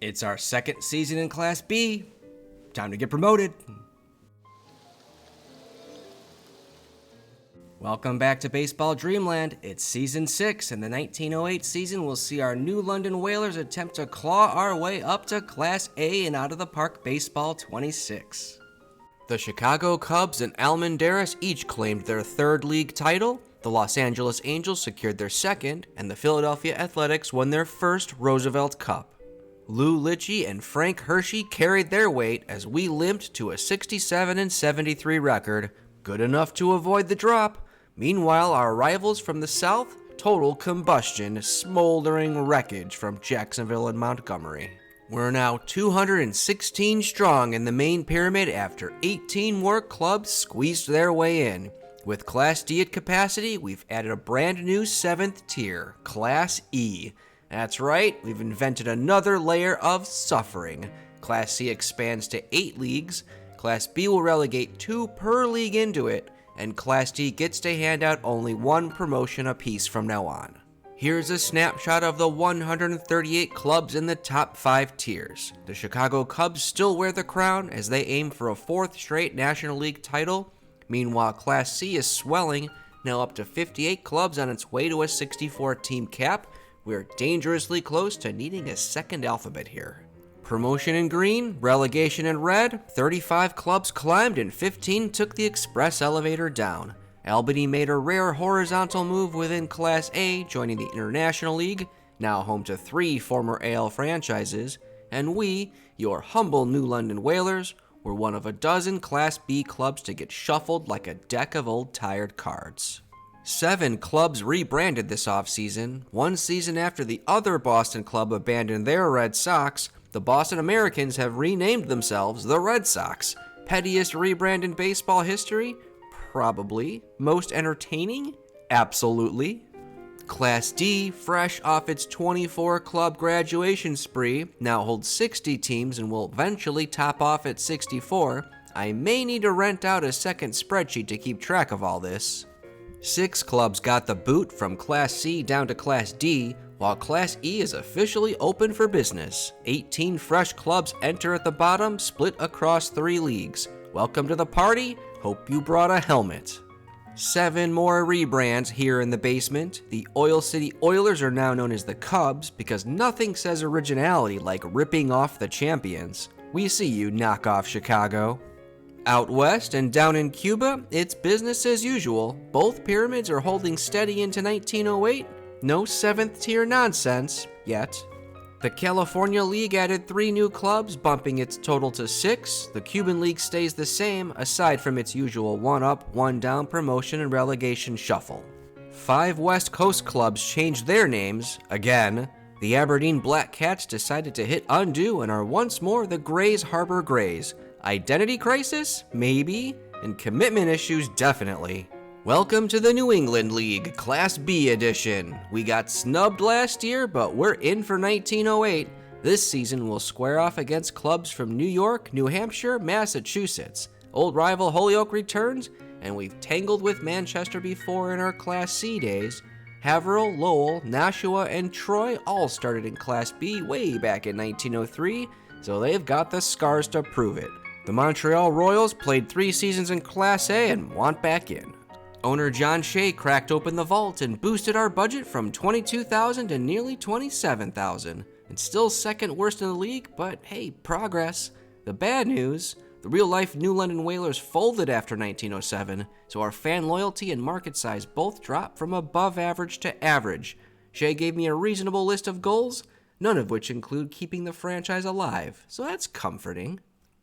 It's our second season in Class B. Time to get promoted. Welcome back to Baseball Dreamland. It's Season 6, and the 1908 season will see our New London Whalers attempt to claw our way up to Class A and out of the park Baseball 26. The Chicago Cubs and Almendaris each claimed their third league title, the Los Angeles Angels secured their second, and the Philadelphia Athletics won their first Roosevelt Cup. Lou Litchi and Frank Hershey carried their weight as we limped to a 67-73 record, good enough to avoid the drop. Meanwhile, our rivals from the South, total combustion, smoldering wreckage from Jacksonville and Montgomery. We're now 216 strong in the main pyramid after 18 more clubs squeezed their way in. With Class D at capacity, we've added a brand new 7th tier, Class E. That's right, we've invented another layer of suffering. Class C expands to 8 leagues, Class B will relegate 2 per league into it, and Class D gets to hand out only 1 promotion apiece from now on. Here's a snapshot of the 138 clubs in the top 5 tiers. The Chicago Cubs still wear the crown as they aim for a 4th straight National League title. Meanwhile, Class C is swelling, now up to 58 clubs on its way to a 64-team cap. We're dangerously close to needing a second alphabet here. Promotion in green, relegation in red, 35 clubs climbed and 15 took the express elevator down. Albany made a rare horizontal move within Class A, joining the International League, now home to 3 former AL franchises, and we, your humble New London Whalers, were one of a dozen Class B clubs to get shuffled like a deck of old tired cards. 7 clubs rebranded this offseason. One season after the other Boston club abandoned their Red Sox, the Boston Americans have renamed themselves the Red Sox. Pettiest rebrand in baseball history? Probably. Most entertaining? Absolutely. Class D, fresh off its 24-club graduation spree, now holds 60 teams and will eventually top off at 64. I may need to rent out a second spreadsheet to keep track of all this. 6 clubs got the boot from Class C down to Class D, while Class E is officially open for business. 18 fresh clubs enter at the bottom, split across 3 leagues. Welcome to the party. Hope you brought a helmet. 7 more rebrands here in the basement. The Oil City Oilers are now known as the Cubs because nothing says originality like ripping off the champions. We see you, knockoff Chicago. Out west and down in Cuba, it's business as usual. Both pyramids are holding steady into 1908. No 7th tier nonsense, yet. The California League added 3 new clubs, bumping its total to 6. The Cuban League stays the same, aside from its usual 1-up, 1-down promotion and relegation shuffle. 5 West Coast clubs changed their names, again. The Aberdeen Black Cats decided to hit undo and are once more the Grays Harbor Grays. Identity crisis? Maybe. And commitment issues? Definitely. Welcome to the New England League, Class B edition. We got snubbed last year, but we're in for 1908. This season we'll square off against clubs from New York, New Hampshire, Massachusetts. Old rival Holyoke returns, and we've tangled with Manchester before in our Class C days. Haverhill, Lowell, Nashua, and Troy all started in Class B way back in 1903, so they've got the scars to prove it. The Montreal Royals played 3 seasons in Class A and want back in. Owner John Shea cracked open the vault and boosted our budget from $22,000 to nearly $27,000. It's still second worst in the league, but hey, progress. The bad news, the real-life New London Whalers folded after 1907, so our fan loyalty and market size both dropped from above average to average. Shea gave me a reasonable list of goals, none of which include keeping the franchise alive, so that's comforting.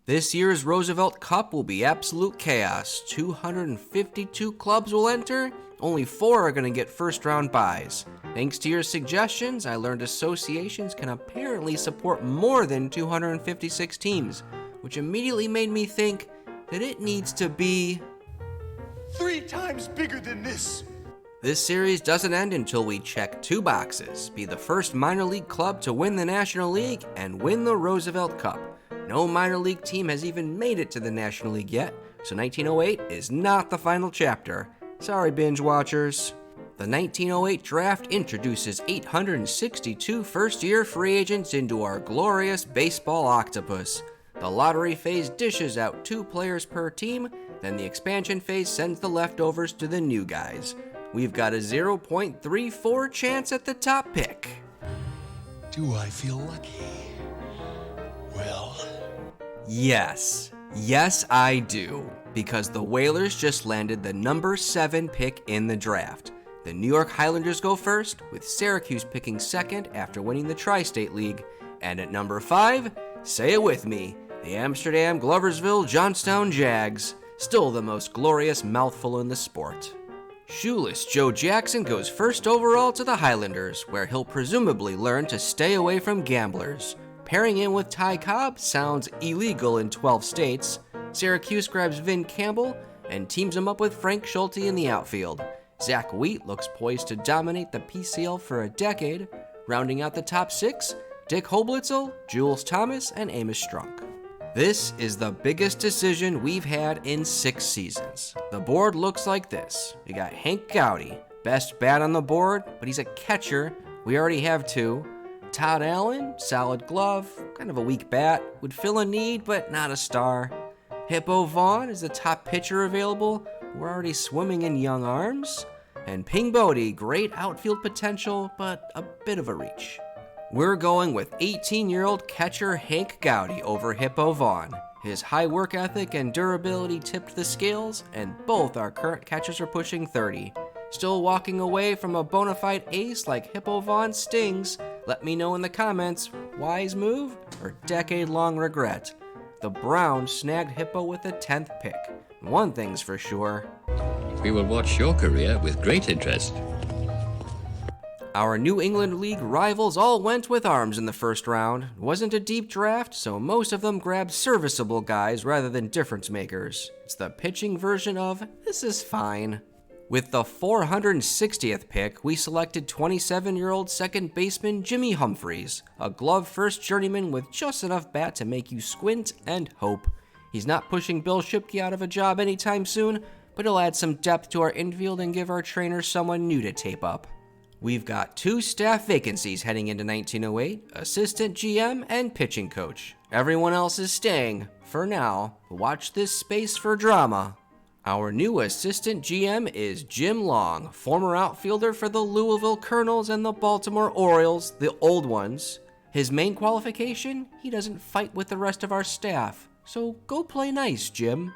This year's Roosevelt Cup will be absolute chaos. 252 clubs will enter. Only 4 are going to get first-round buys. Thanks to your suggestions, I learned associations can apparently support more than 256 teams, which immediately made me think that it needs to be 3 times bigger than this. This series doesn't end until we check 2 boxes, be the first minor league club to win the National League and win the Roosevelt Cup. No minor league team has even made it to the National League yet, so 1908 is not the final chapter. Sorry, binge watchers. The 1908 draft introduces 862 first-year free agents into our glorious baseball octopus. The lottery phase dishes out 2 players per team, then the expansion phase sends the leftovers to the new guys. We've got a 0.34 chance at the top pick. Do I feel lucky? Well, Yes, I do, because the Whalers just landed the number 7 pick in the draft. The New York Highlanders go first, with Syracuse picking second after winning the Tri-State League. And at number 5, say it with me, the Amsterdam Gloversville Johnstown Jags, still the most glorious mouthful in the sport. Shoeless Joe Jackson goes first overall to the Highlanders, where he'll presumably learn to stay away from gamblers. Pairing in with Ty Cobb sounds illegal in 12 states. Syracuse grabs Vin Campbell and teams him up with Frank Schulte in the outfield. Zach Wheat looks poised to dominate the PCL for a decade. Rounding out the top 6, Dick Hoblitzel, Jules Thomas, and Amos Strunk. This is the biggest decision we've had in 6 seasons. The board looks like this. We got Hank Gowdy, best bat on the board, but he's a catcher. We already have 2. Todd Allen, solid glove, kind of a weak bat, would fill a need, but not a star. Hippo Vaughn is the top pitcher available. We're already swimming in young arms. And Ping Bodie, great outfield potential, but a bit of a reach. We're going with 18-year-old catcher Hank Gowdy over Hippo Vaughn. His high work ethic and durability tipped the scales, and both our current catchers are pushing 30. Still walking away from a bona fide ace like Hippo Vaughn stings? Let me know in the comments, wise move or decade-long regret? The Browns snagged Hippo with the 10th pick. One thing's for sure. We will watch your career with great interest. Our New England League rivals all went with arms in the first round. It wasn't a deep draft, so most of them grabbed serviceable guys rather than difference makers. It's the pitching version of, this is fine. With the 460th pick, we selected 27-year-old second baseman Jimmy Humphreys, a glove-first journeyman with just enough bat to make you squint and hope. He's not pushing Bill Shipke out of a job anytime soon, but he'll add some depth to our infield and give our trainers someone new to tape up. We've got 2 staff vacancies heading into 1908, assistant GM and pitching coach. Everyone else is staying, for now. Watch this space for drama. Our new assistant GM is Jim Long, former outfielder for the Louisville Colonels and the Baltimore Orioles, the old ones. His main qualification? He doesn't fight with the rest of our staff. So go play nice, Jim.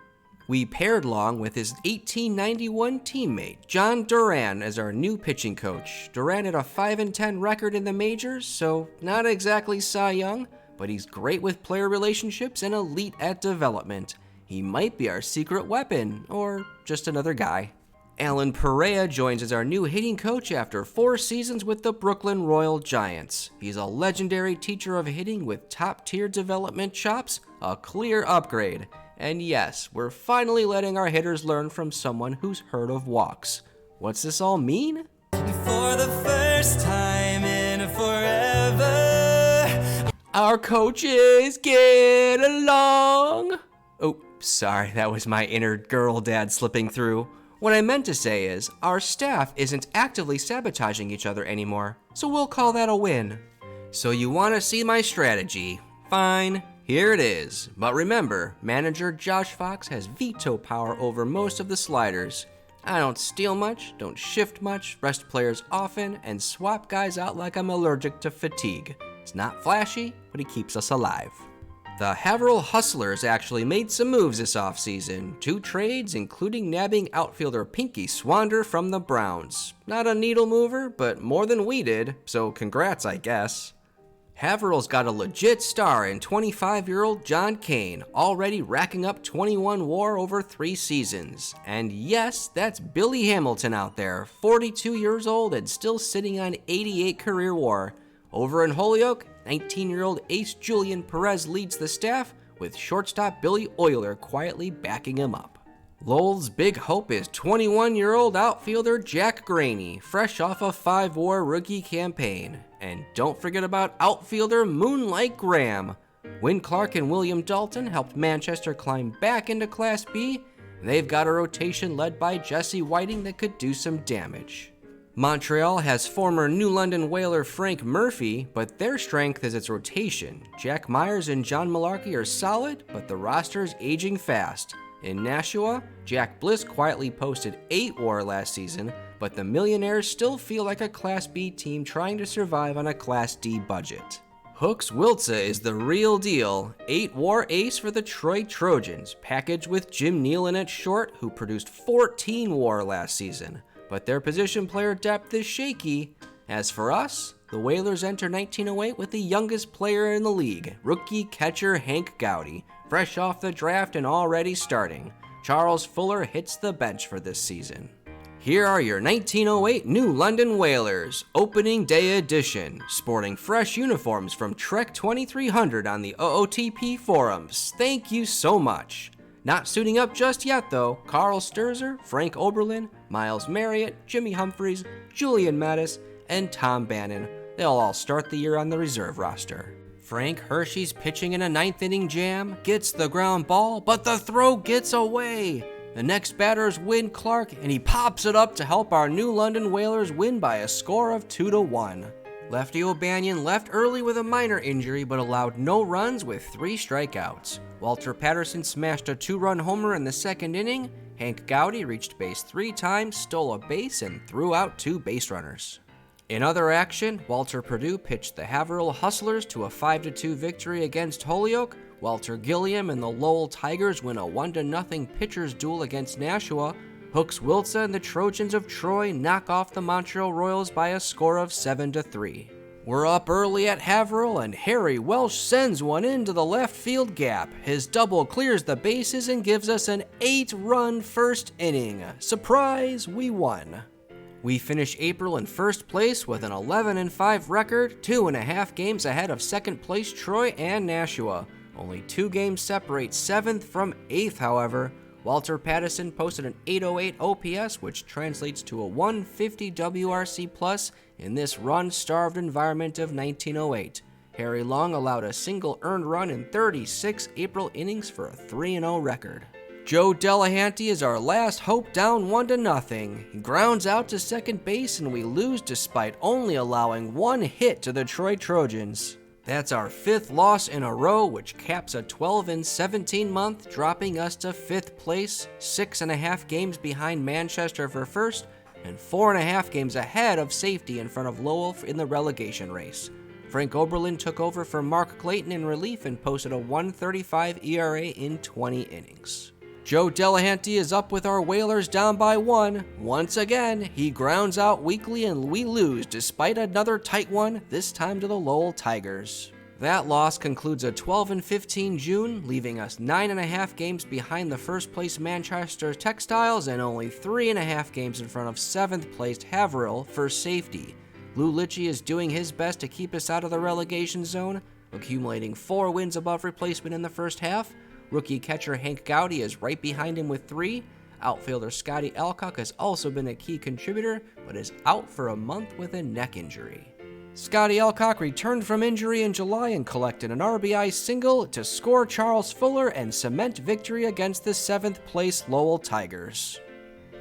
We paired Long with his 1891 teammate, John Duran, as our new pitching coach. Duran had a 5-10 record in the majors, so not exactly Cy Young, but he's great with player relationships and elite at development. He might be our secret weapon, or just another guy. Alan Perea joins as our new hitting coach after 4 seasons with the Brooklyn Royal Giants. He's a legendary teacher of hitting with top-tier development chops, a clear upgrade. And yes, we're finally letting our hitters learn from someone who's heard of walks. What's this all mean? For the first time in forever, our coaches get along. Oh, sorry, that was my inner girl dad slipping through. What I meant to say is, our staff isn't actively sabotaging each other anymore, so we'll call that a win. So you want to see my strategy? Fine, here it is. But remember, manager Josh Fox has veto power over most of the sliders. I don't steal much, don't shift much, rest players often, and swap guys out like I'm allergic to fatigue. It's not flashy, but he keeps us alive. The Haverhill Hustlers actually made some moves this offseason. 2 trades, including nabbing outfielder Pinky Swander from the Browns. Not a needle mover, but more than we did, so congrats, I guess. Haverhill's got a legit star in 25-year-old John Kane, already racking up 21 WAR over 3 seasons. And yes, that's Billy Hamilton out there, 42 years old and still sitting on 88 career WAR. Over in Holyoke, 19-year-old ace Julian Perez leads the staff, with shortstop Billy Euler quietly backing him up. Lowell's big hope is 21-year-old outfielder Jack Graney, fresh off a 5-WAR rookie campaign. And don't forget about outfielder Moonlight Graham. Win Clark and William Dalton helped Manchester climb back into Class B. They've got a rotation led by Jesse Whiting that could do some damage. Montreal has former New London Whaler Frank Murphy, but their strength is its rotation. Jack Myers and John Malarkey are solid, but the roster is aging fast. In Nashua, Jack Bliss quietly posted 8 WAR last season, but the Millionaires still feel like a Class B team trying to survive on a Class D budget. Hooks Wiltza is the real deal, 8 WAR ace for the Troy Trojans, packaged with Jim Nealon at short, who produced 14 WAR last season. But their position player depth is shaky. As for us, the Whalers enter 1908 with the youngest player in the league, rookie catcher Hank Gowdy, fresh off the draft and already starting. Charles Fuller hits the bench for this season. Here are your 1908 New London Whalers, opening day edition, sporting fresh uniforms from Trek 2300 on the OOTP forums. Thank you so much. Not suiting up just yet though, Carl Sturzer, Frank Oberlin, Miles Marriott, Jimmy Humphreys, Julian Mattis, and Tom Bannon. They'll all start the year on the reserve roster. Frank Hershey's pitching in a 9th inning jam, gets the ground ball, but the throw gets away. The next batter is Win Clark, and he pops it up to help our New London Whalers win by a score of 2-1. Lefty O'Banion left early with a minor injury, but allowed no runs with 3 strikeouts. Walter Patterson smashed a 2-run homer in the 2nd inning. Hank Gowdy reached base 3 times, stole a base, and threw out 2 base runners. In other action, Walter Purdue pitched the Haverhill Hustlers to a 5-2 victory against Holyoke. Walter Gilliam and the Lowell Tigers win a 1-0 pitchers duel against Nashua. Hooks Wiltza and the Trojans of Troy knock off the Montreal Royals by a score of 7-3. We're up early at Haverhill, and Harry Welsh sends one into the left field gap. His double clears the bases and gives us an 8-run first inning. Surprise, we won. We finish April in first place with an 11-5 record, 2.5 games ahead of second place Troy and Nashua. Only 2 games separate 7th from 8th, however. Walter Patterson posted an 808 OPS, which translates to a 150 WRC+, in this run-starved environment of 1908. Harry Long allowed a single earned run in 36 April innings for a 3-0 record. Joe Delahanty is our last hope, down 1-0. He grounds out to second base, and we lose despite only allowing 1 hit to the Troy Trojans. That's our 5th loss in a row, which caps a 12-17 month, dropping us to 5th place, 6.5 games behind Manchester for first, and 4.5 games ahead of safety in front of Lowell in the relegation race. Frank Oberlin took over for Mark Clayton in relief and posted a 1.35 ERA in 20 innings. Joe Delahanty is up with our Whalers down by 1. Once again, he grounds out weakly and we lose despite another tight one, this time to the Lowell Tigers. That loss concludes a 12-15 June, leaving us 9.5 games behind the first place Manchester Textiles and only 3.5 games in front of 7th placed Haverhill for safety. Lou Litchie is doing his best to keep us out of the relegation zone, accumulating 4 wins above replacement in the first half. Rookie catcher Hank Gowdy is right behind him with 3. Outfielder Scotty Alcock has also been a key contributor, but is out for a month with a neck injury. Scotty Alcock returned from injury in July and collected an RBI single to score Charles Fuller and cement victory against the 7th place Lowell Tigers.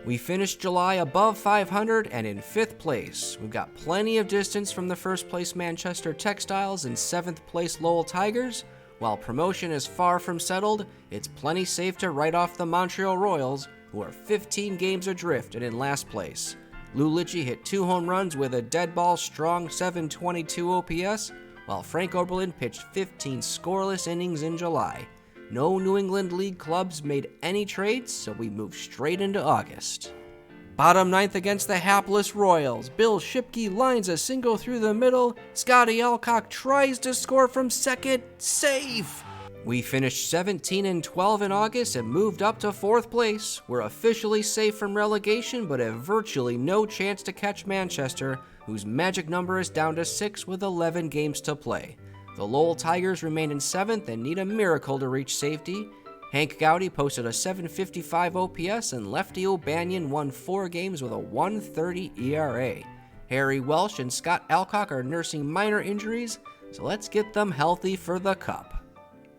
We finished July above 500 and in 5th place. We've got plenty of distance from the first place Manchester Textiles and 7th place Lowell Tigers. While promotion is far from settled, it's plenty safe to write off the Montreal Royals, who are 15 games adrift and in last place. Lou Litchie hit 2 home runs with a dead ball strong 722 OPS, while Frank Oberlin pitched 15 scoreless innings in July. No New England League clubs made any trades, so we move straight into August. Bottom 9th against the hapless Royals. Bill Shipke lines a single through the middle. Scotty Alcock tries to score from second. Safe! We finished 17-12 in August and moved up to 4th place. We're officially safe from relegation, but have virtually no chance to catch Manchester, whose magic number is down to 6 with 11 games to play. The Lowell Tigers remain in 7th and need a miracle to reach safety. Hank Gowdy posted a 755 OPS, and Lefty O'Banion won 4 games with a 1.30 ERA. Harry Welsh and Scott Alcock are nursing minor injuries, so let's get them healthy for the Cup.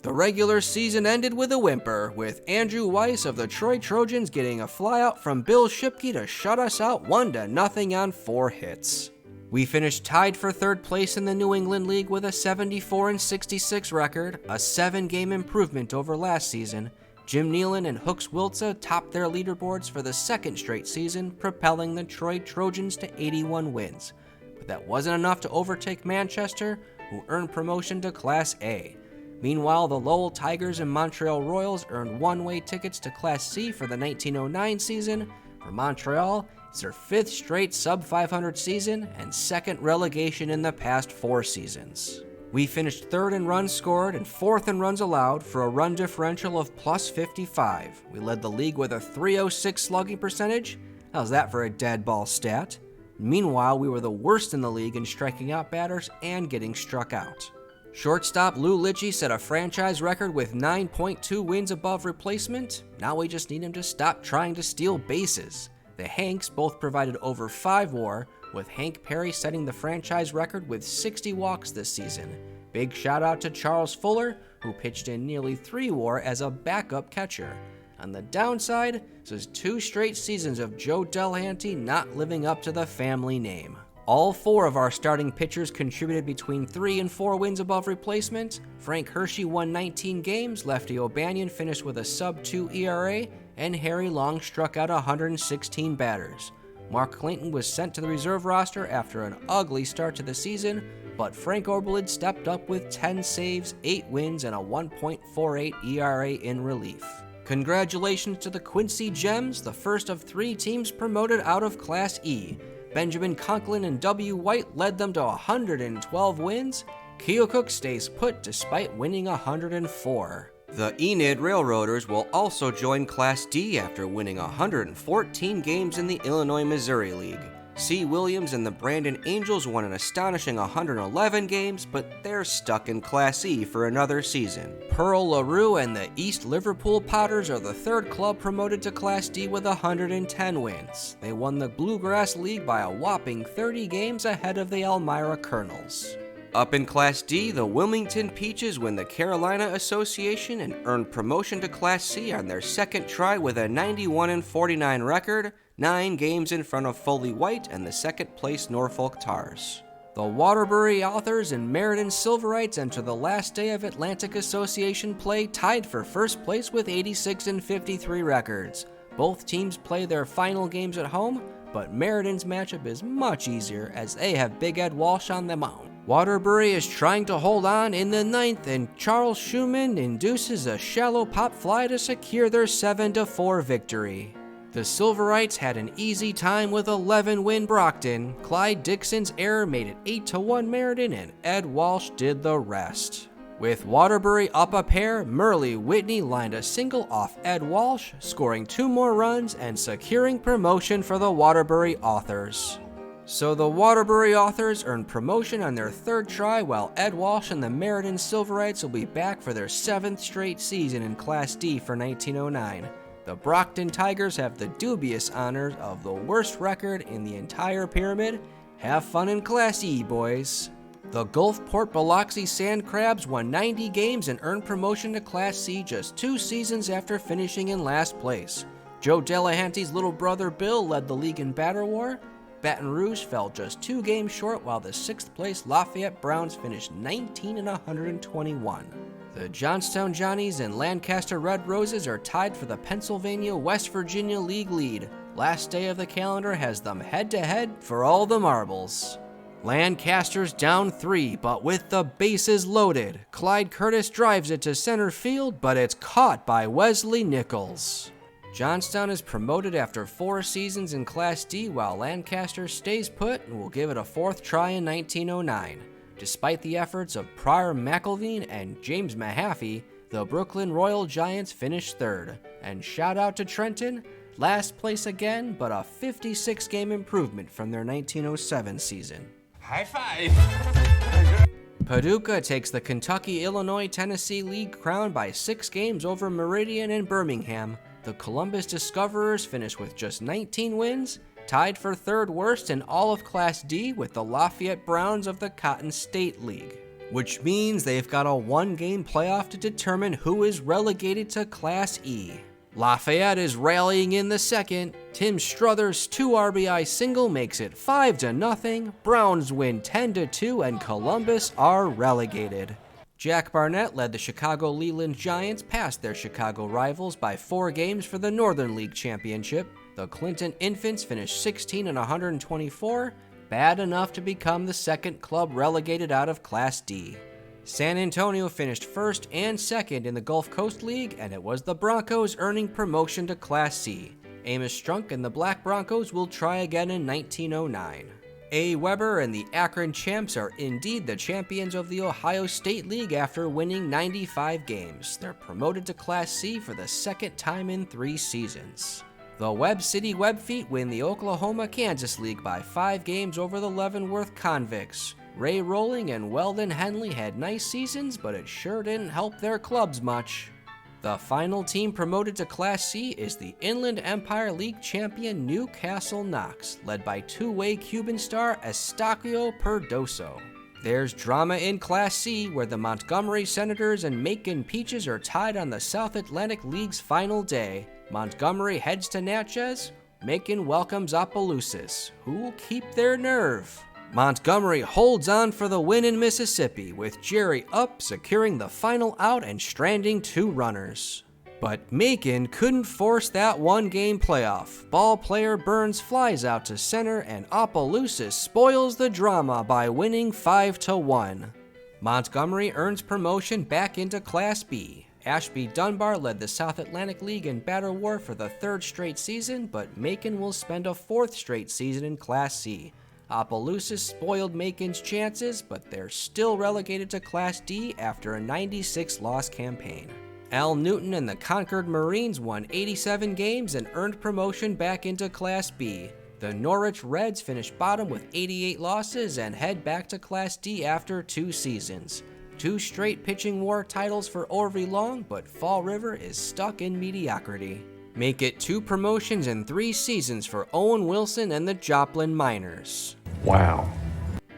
The regular season ended with a whimper, with Andrew Weiss of the Troy Trojans getting a flyout from Bill Shipke to shut us out 1-0 on 4 hits. We finished tied for third place in the New England League with a 74-66 record, a 7-game improvement over last season. Jim Nealon and Hooks Wiltza topped their leaderboards for the second straight season, propelling the Troy Trojans to 81 wins. But that wasn't enough to overtake Manchester, who earned promotion to Class A. Meanwhile, the Lowell Tigers and Montreal Royals earned one-way tickets to Class C for the 1909 season. For Montreal, it's their 5th straight sub-500 season and 2nd relegation in the past 4 seasons. We finished 3rd in runs scored and 4th in runs allowed for a run differential of plus 55. We led the league with a .306 slugging percentage. How's that for a dead ball stat? Meanwhile, we were the worst in the league in striking out batters and getting struck out. Shortstop Lou Litchi set a franchise record with 9.2 wins above replacement. Now we just need him to stop trying to steal bases. The Hanks both provided over 5 WAR, with Hank Perry setting the franchise record with 60 walks this season. Big shout out to Charles Fuller, who pitched in nearly 3 WAR as a backup catcher. On the downside, this is 2 straight seasons of Joe Delahanty not living up to the family name. All 4 of our starting pitchers contributed between 3 and 4 wins above replacement. Frank Hershey won 19 games, Lefty O'Banion finished with a sub-2 ERA, and Harry Long struck out 116 batters. Mark Clayton was sent to the reserve roster after an ugly start to the season, but Frank Oberlid stepped up with 10 saves, 8 wins, and a 1.48 ERA in relief. Congratulations to the Quincy Gems, the first of 3 teams promoted out of Class E. Benjamin Conklin and W. White led them to 112 wins. Keokuk stays put despite winning 104. The Enid Railroaders will also join Class D after winning 114 games in the Illinois-Missouri League. C. Williams and the Brandon Angels won an astonishing 111 games, but they're stuck in Class E for another season. Pearl LaRue and the East Liverpool Potters are the 3rd club promoted to Class D with 110 wins. They won the Bluegrass League by a whopping 30 games ahead of the Elmira Colonels. Up in Class D, the Wilmington Peaches win the Carolina Association and earned promotion to Class C on their 2nd try with a 91-49 record, 9 games in front of Foley White and the 2nd place Norfolk Tars. The Waterbury Authors and Meriden Silverites enter the last day of Atlantic Association play tied for 1st place with 86-53 records. Both teams play their final games at home, but Meriden's matchup is much easier as they have Big Ed Walsh on the mound. Waterbury is trying to hold on in the 9th, and Charles Schumann induces a shallow pop fly to secure their 7-4 victory. The Silverites had an easy time with 11-win Brockton. Clyde Dixon's error made it 8-1 Meriden, and Ed Walsh did the rest. With Waterbury up a pair, Merle Whitney lined a single off Ed Walsh, scoring 2 more runs and securing promotion for the Waterbury Authors. So the Waterbury Authors earned promotion on their 3rd try, while Ed Walsh and the Meriden Silverites will be back for their 7th straight season in Class D for 1909. The Brockton Tigers have the dubious honors of the worst record in the entire pyramid. Have fun in Class E, boys. The Gulfport Biloxi Sand Crabs won 90 games and earned promotion to Class C just 2 seasons after finishing in last place. Joe Delahanty's little brother Bill led the league in batter war. Baton Rouge fell just 2 games short, while the 6th place Lafayette Browns finished 19-121. The Johnstown Johnnies and Lancaster Red Roses are tied for the Pennsylvania-West Virginia League lead. Last day of the calendar has them head-to-head for all the marbles. Lancaster's down 3, but with the bases loaded. Clyde Curtis drives it to center field, but it's caught by Wesley Nichols. Johnstown is promoted after 4 seasons in Class D, while Lancaster stays put and will give it a 4th try in 1909. Despite the efforts of Pryor McElveen and James Mahaffey, the Brooklyn Royal Giants finished 3rd. And shout out to Trenton, last place again, but a 56-game improvement from their 1907 season. High five! Paducah takes the Kentucky-Illinois-Tennessee League crown by 6 games over Meridian and Birmingham. The Columbus Discoverers finished with just 19 wins, tied for 3rd worst in all of Class D with the Lafayette Browns of the Cotton State League. which means they've got a one-game playoff to determine who is relegated to Class E. Lafayette is rallying in the second. Tim Struthers' 2 RBI single makes it 5-0. Browns win 10-2, and Columbus are relegated. Jack Barnett led the Chicago Leland Giants past their Chicago rivals by 4 games for the Northern League Championship. The Clinton Infants finished 16-124, bad enough to become the second club relegated out of Class D. San Antonio finished first and second in the Gulf Coast League, and it was the Broncos earning promotion to Class C. Amos Strunk and the Black Broncos will try again in 1909. A. Weber and the Akron Champs are indeed the champions of the Ohio State League after winning 95 games. They're promoted to Class C for the second time in 3 seasons. The Webb City Webfeet win the Oklahoma-Kansas League by 5 games over the Leavenworth Convicts. Ray Rowling and Weldon Henley had nice seasons, but it sure didn't help their clubs much. The final team promoted to Class C is the Inland Empire League champion Newcastle Knox, led by two-way Cuban star Estaquio Perdoso. There's drama in Class C, where the Montgomery Senators and Macon Peaches are tied on the South Atlantic League's final day. Montgomery heads to Natchez. Macon welcomes Opelousas, who will keep their nerve. Montgomery holds on for the win in Mississippi, with Jerry Up securing the final out and stranding 2 runners. But Macon couldn't force that one-game playoff. Ball player Burns flies out to center, and Opelousas spoils the drama by winning 5-1. Montgomery earns promotion back into Class B. Ashby Dunbar led the South Atlantic League in batter war for the 3rd straight season, but Macon will spend a 4th straight season in Class C. Opelousas spoiled Macon's chances, but they're still relegated to Class D after a 96-loss campaign. Al Newton and the Concord Marines won 87 games and earned promotion back into Class B. The Norwich Reds finished bottom with 88 losses and head back to Class D after 2 seasons. 2 straight pitching war titles for Orvie Long, but Fall River is stuck in mediocrity. Make it 2 promotions in 3 seasons for Owen Wilson and the Joplin Miners. Wow.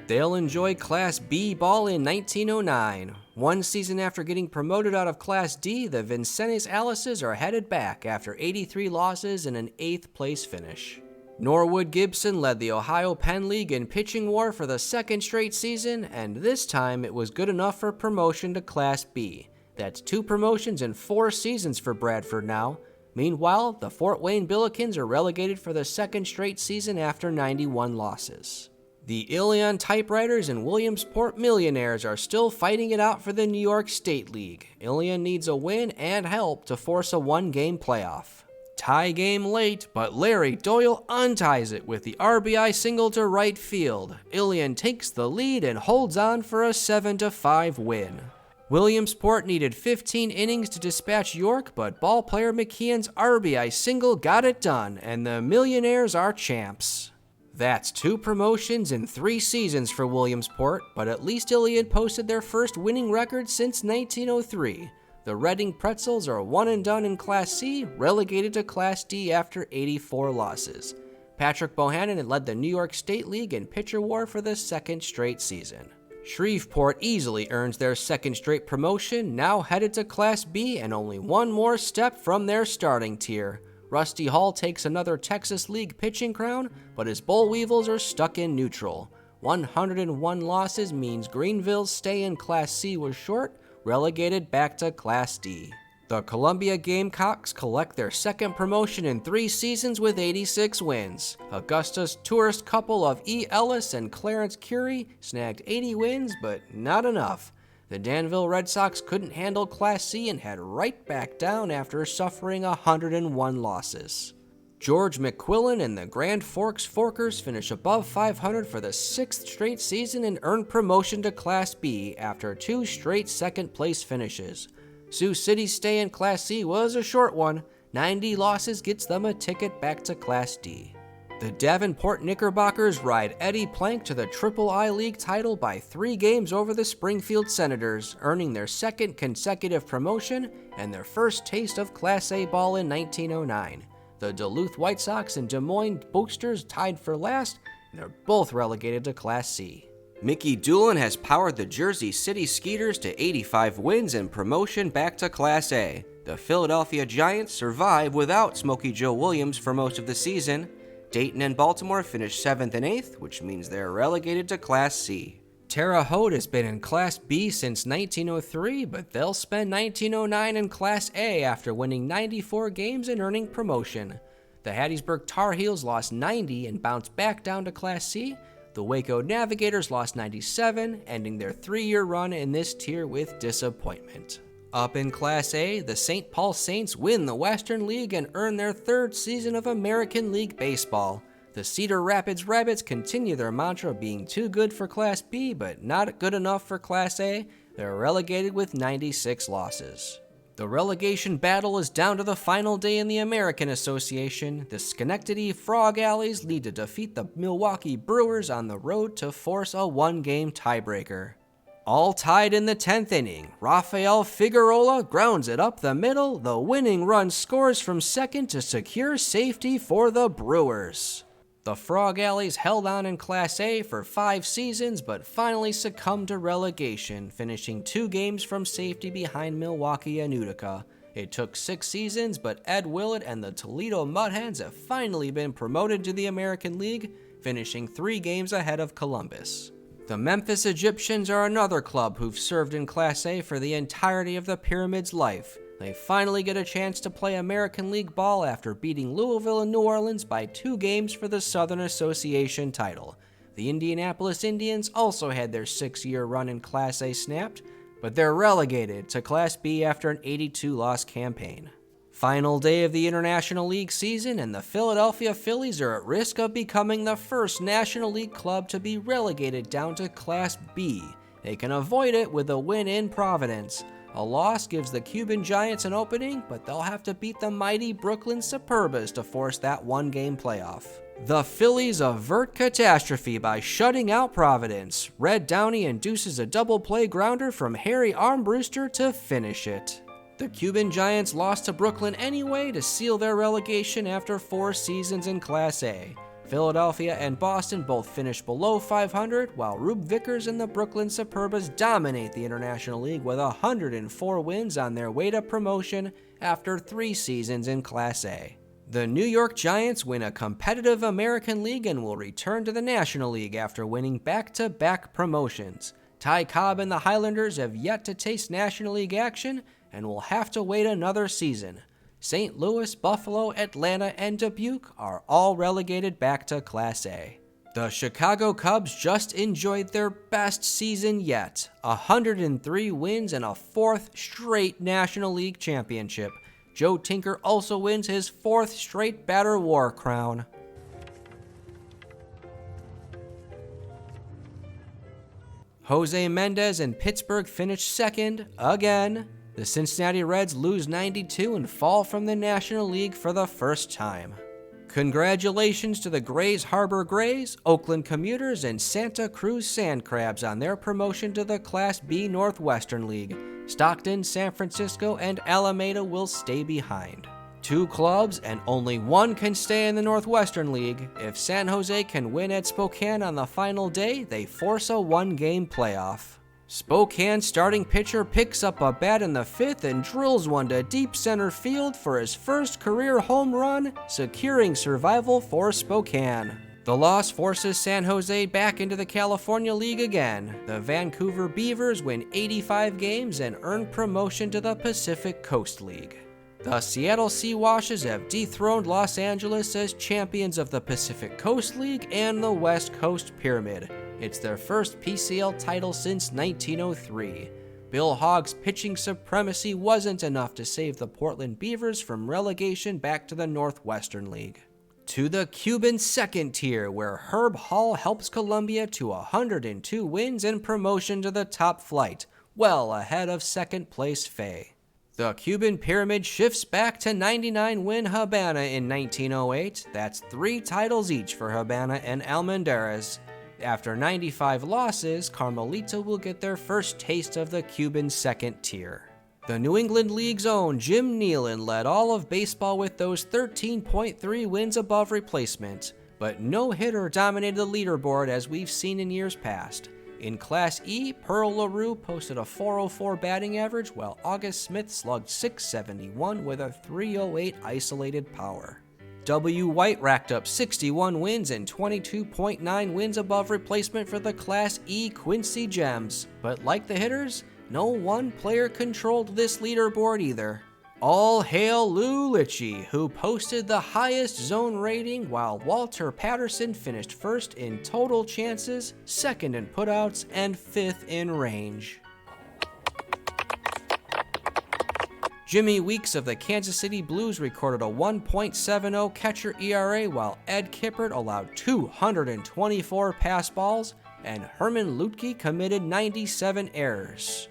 They'll enjoy Class B ball in 1909. 1 season after getting promoted out of Class D, the Vincennes Alices are headed back after 83 losses and an 8th place finish. Norwood Gibson led the Ohio Penn League in pitching war for the 2nd straight season, and this time it was good enough for promotion to Class B. That's 2 promotions in 4 seasons for Bradford now. Meanwhile, the Fort Wayne Billikens are relegated for the 2nd straight season after 91 losses. The Ilion Typewriters and Williamsport Millionaires are still fighting it out for the New York State League. Ilion needs a win and help to force a 1-game playoff. Tie game late, but Larry Doyle unties it with the RBI single to right field. Ilion takes the lead and holds on for a 7-5 win. Williamsport needed 15 innings to dispatch York, but ballplayer McKeon's RBI single got it done, and the Millionaires are champs. That's 2 promotions in 3 seasons for Williamsport, but at least Ilion posted their first winning record since 1903. The Reading Pretzels are 1-done in Class C, relegated to Class D after 84 losses. Patrick Bohannon had led the New York State League in pitcher war for the 2nd straight season. Shreveport easily earns their 2nd straight promotion, now headed to Class B and only 1 more step from their starting tier. Rusty Hall takes another Texas League pitching crown, but his Boll Weevils are stuck in neutral. 101 losses means Greenville's stay in Class C was short, relegated back to Class D. The Columbia Gamecocks collect their 2nd promotion in 3 seasons with 86 wins. Augusta's tourist couple of E. Ellis and Clarence Curie snagged 80 wins, but not enough. The Danville Red Sox couldn't handle Class C and head right back down after suffering 101 losses. George McQuillan and the Grand Forks Forkers finish above 500 for the 6th straight season and earn promotion to Class B after 2 straight 2nd place finishes. Sioux City's stay in Class C was a short one. 90 losses gets them a ticket back to Class D. The Davenport Knickerbockers ride Eddie Plank to the Triple-I League title by 3 games over the Springfield Senators, earning their 2nd consecutive promotion and their first taste of Class A ball in 1909. The Duluth White Sox and Des Moines Boosters tied for last, and they're both relegated to Class C. Mickey Doolin has powered the Jersey City Skeeters to 85 wins and promotion back to Class A. The Philadelphia Giants survive without Smokey Joe Williams for most of the season. Dayton and Baltimore finished 7th and 8th, which means they're relegated to Class C. Terre Haute has been in Class B since 1903, but they'll spend 1909 in Class A after winning 94 games and earning promotion. The Hattiesburg Tar Heels lost 90 and bounced back down to Class C. The Waco Navigators lost 97, ending their 3-year run in this tier with disappointment. Up in Class A, the St. Paul Saints win the Western League and earn their 3rd season of American League Baseball. The Cedar Rapids Rabbits continue their mantra of being too good for Class B, but not good enough for Class A. They're relegated with 96 losses. The relegation battle is down to the final day in the American Association. The Schenectady Frog Alleys lead to defeat the Milwaukee Brewers on the road to force a 1-game tiebreaker. All tied in the 10th inning, Rafael Figueroa grounds it up the middle. The winning run scores from second to secure safety for the Brewers. The Frog Alleys held on in Class A for 5 seasons, but finally succumbed to relegation, finishing 2 games from safety behind Milwaukee and Utica. It took 6 seasons, but Ed Willett and the Toledo Mudhens have finally been promoted to the American League, finishing 3 games ahead of Columbus. The Memphis Egyptians are another club who've served in Class A for the entirety of the Pyramid's life. They finally get a chance to play American League ball after beating Louisville and New Orleans by 2 games for the Southern Association title. The Indianapolis Indians also had their 6-year run in Class A snapped, but they're relegated to Class B after an 82-loss campaign. Final day of the International League season, and the Philadelphia Phillies are at risk of becoming the first National League club to be relegated down to Class B. They can avoid it with a win in Providence. A loss gives the Cuban Giants an opening, but they'll have to beat the mighty Brooklyn Superbas to force that 1-game playoff. The Phillies avert catastrophe by shutting out Providence. Red Downey induces a double play grounder from Harry Armbruster to finish it. The Cuban Giants lost to Brooklyn anyway to seal their relegation after 4 seasons in Class A. Philadelphia and Boston both finished below 500, while Rube Vickers and the Brooklyn Superbas dominate the International League with 104 wins on their way to promotion after 3 seasons in Class A. The New York Giants win a competitive American League and will return to the National League after winning back-to-back promotions. Ty Cobb and the Highlanders have yet to taste National League action and will have to wait another season. St. Louis, Buffalo, Atlanta, and Dubuque are all relegated back to Class A. The Chicago Cubs just enjoyed their best season yet, 103 wins and a 4th straight National League championship. Joe Tinker also wins his 4th straight Batter War crown. Jose Mendez and Pittsburgh finished second again. The Cincinnati Reds lose 92 and fall from the National League for the first time. Congratulations to the Grays Harbor Grays, Oakland Commuters, and Santa Cruz Sand Crabs on their promotion to the Class B Northwestern League. Stockton, San Francisco, and Alameda will stay behind. 2 clubs and only 1 can stay in the Northwestern League. If San Jose can win at Spokane on the final day, they force a 1-game playoff. Spokane starting pitcher picks up a bat in the 5th and drills one to deep center field for his first career home run, securing survival for Spokane. The loss forces San Jose back into the California League again. The Vancouver Beavers win 85 games and earn promotion to the Pacific Coast League. The Seattle Seawashes have dethroned Los Angeles as champions of the Pacific Coast League and the West Coast Pyramid. It's their first PCL title since 1903. Bill Hogg's pitching supremacy wasn't enough to save the Portland Beavers from relegation back to the Northwestern League. To the Cuban second tier, where Herb Hall helps Columbia to 102 wins and promotion to the top flight, well ahead of second place Fay. The Cuban Pyramid shifts back to 99-win Habana in 1908. That's 3 titles each for Habana and Almendarez. After 95 losses, Carmelita will get their first taste of the Cuban second tier. The New England League's own Jim Nealon led all of baseball with those 13.3 wins above replacement, but no hitter dominated the leaderboard as we've seen in years past. In Class E, Pearl LaRue posted a .404 batting average, while August Smith slugged .671 with a .308 isolated power. W. White racked up 61 wins and 22.9 wins above replacement for the Class E Quincy Gems, but like the hitters, no one player controlled this leaderboard either. All hail Lou Litchie, who posted the highest zone rating, while Walter Patterson finished first in total chances, second in putouts, and fifth in range. Jimmy Weeks of the Kansas City Blues recorded a 1.70 catcher ERA, while Ed Kippert allowed 224 pass balls, and Herman Lutke committed 97 errors.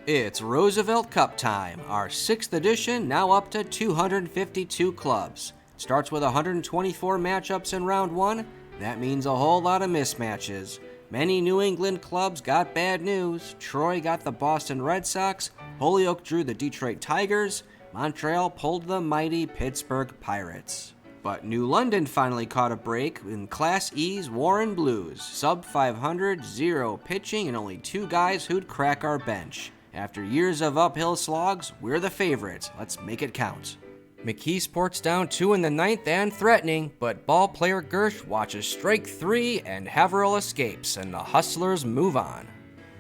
It's Roosevelt Cup time, our 6th edition, now up to 252 clubs. Starts with 124 matchups in round 1. That means a whole lot of mismatches. Many New England clubs got bad news. Troy got the Boston Red Sox, Holyoke drew the Detroit Tigers, Montreal pulled the mighty Pittsburgh Pirates. But New London finally caught a break in Class E's Warren Blues, sub 500, 0 pitching, and only 2 guys who'd crack our bench. After years of uphill slogs, we're the favorites. Let's make it count. McKeesport's down 2 in the 9th and threatening, but ball player Gersh watches strike 3 and Haverhill escapes, and the Hustlers move on.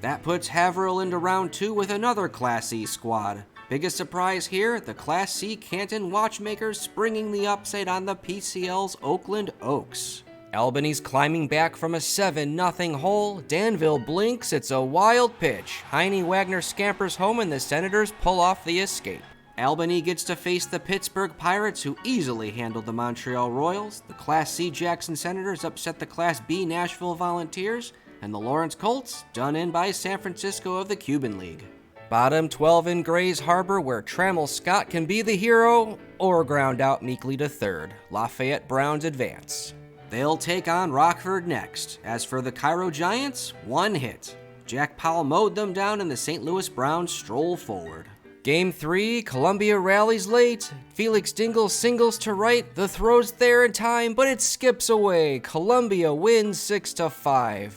That puts Haverhill into round 2 with another Class E squad. Biggest surprise here, the Class C Canton Watchmakers springing the upset on the PCL's Oakland Oaks. Albany's climbing back from a 7-0 hole. Danville blinks, it's a wild pitch. Heine Wagner scampers home and the Senators pull off the escape. Albany gets to face the Pittsburgh Pirates, who easily handled the Montreal Royals. The Class C Jackson Senators upset the Class B Nashville Volunteers, and the Lawrence Colts done in by San Francisco of the Cuban League. Bottom 12 in Grays Harbor, where Trammell Scott can be the hero or ground out meekly to third. Lafayette Browns advance. They'll take on Rockford next. As for the Cairo Giants, 1 hit. Jack Powell mowed them down and the St. Louis Browns stroll forward. Game 3, Columbia rallies late. Felix Dingle singles to right. The throw's there in time, but it skips away. Columbia wins 6-5.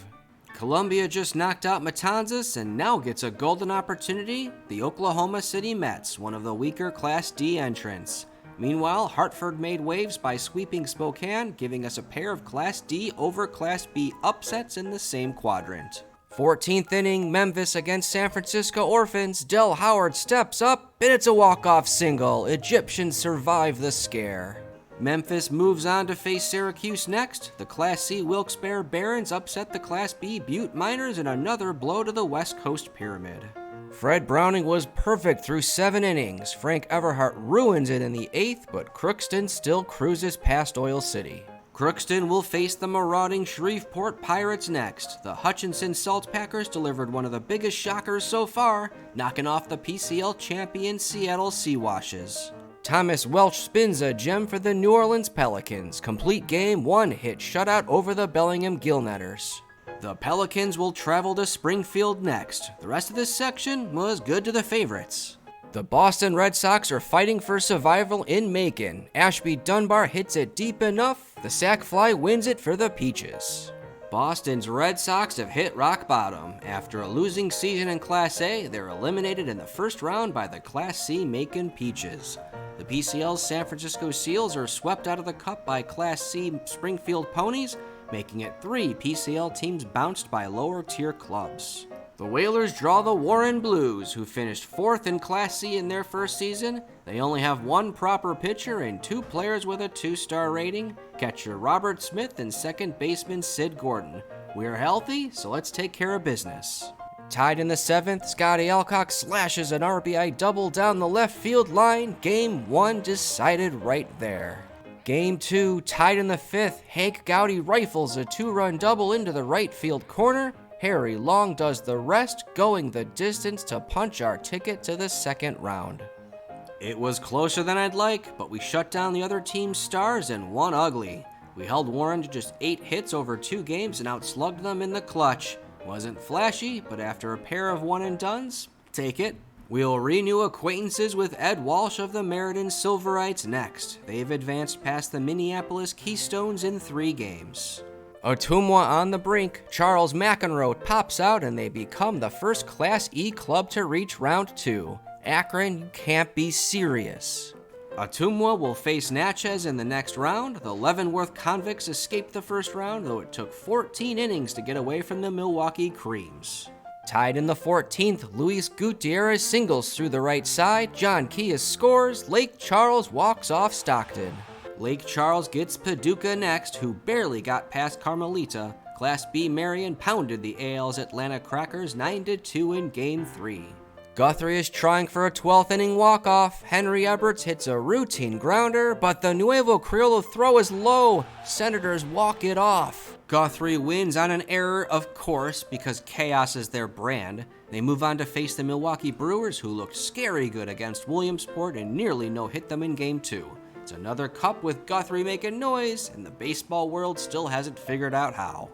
Columbia just knocked out Matanzas and now gets a golden opportunity. The Oklahoma City Mets, one of the weaker Class D entrants. Meanwhile, Hartford made waves by sweeping Spokane, giving us a pair of Class D over Class B upsets in the same quadrant. 14th inning, Memphis against San Francisco Orphans. Del Howard steps up, and it's a walk-off single. Egyptians survive the scare. Memphis moves on to face Syracuse next. The Class C Wilkes-Barre Barons upset the Class B Butte Miners in another blow to the West Coast Pyramid. Fred Browning was perfect through 7 innings. Frank Everhart ruins it in the 8th, but Crookston still cruises past Oil City. Crookston will face the marauding Shreveport Pirates next. The Hutchinson Saltpackers delivered one of the biggest shockers so far, knocking off the PCL champion Seattle Seawashes. Thomas Welch spins a gem for the New Orleans Pelicans. Complete game, 1-hit shutout over the Bellingham Gillnetters. The Pelicans will travel to Springfield next. The rest of this section was good to the favorites. The Boston Red Sox are fighting for survival in Macon. Ashby Dunbar hits it deep enough. The sac fly wins it for the Peaches. Boston's Red Sox have hit rock bottom. After a losing season in Class A, they're eliminated in the first round by the Class C Macon Peaches. The PCL's San Francisco Seals are swept out of the Cup by Class C Springfield Ponies, making it 3 PCL teams bounced by lower-tier clubs. The Whalers draw the Warren Blues, who finished 4th in Class C in their first season. They only have 1 proper pitcher and 2 players with a 2-star rating, catcher Robert Smith and second baseman Sid Gordon. We're healthy, so let's take care of business. Tied in the 7th, Scotty Alcock slashes an RBI double down the left field line. Game 1 decided right there. Game 2, tied in the 5th, Hank Gowdy rifles a 2-run double into the right field corner. Harry Long does the rest, going the distance to punch our ticket to the second round. It was closer than I'd like, but we shut down the other team's stars and won ugly. We held Warren to just 8 hits over 2 games and outslugged them in the clutch. Wasn't flashy, but after a pair of one-and-dones, take it. We'll renew acquaintances with Ed Walsh of the Meriden Silverites next. They've advanced past the Minneapolis Keystones in 3 games. Ottumwa on the brink, Charles McEnroe pops out and they become the first Class E club to reach round 2. Akron, you can't be serious. Ottumwa will face Natchez in the next round. The Leavenworth Convicts escaped the first round, though it took 14 innings to get away from the Milwaukee Creams. Tied in the 14th, Luis Gutierrez singles through the right side, John Keyes scores, Lake Charles walks off Stockton. Lake Charles gets Paducah next, who barely got past Carmelita. Class B Marion pounded the AL's Atlanta Crackers 9-2 in Game 3. Guthrie is trying for a 12th inning walk-off. Henry Eberts hits a routine grounder, but the Nuevo Criollo throw is low. Senators walk it off. Guthrie wins on an error, of course, because chaos is their brand. They move on to face the Milwaukee Brewers, who looked scary good against Williamsport and nearly no-hit them in Game 2. It's another cup with Guthrie making noise, and the baseball world still hasn't figured out how.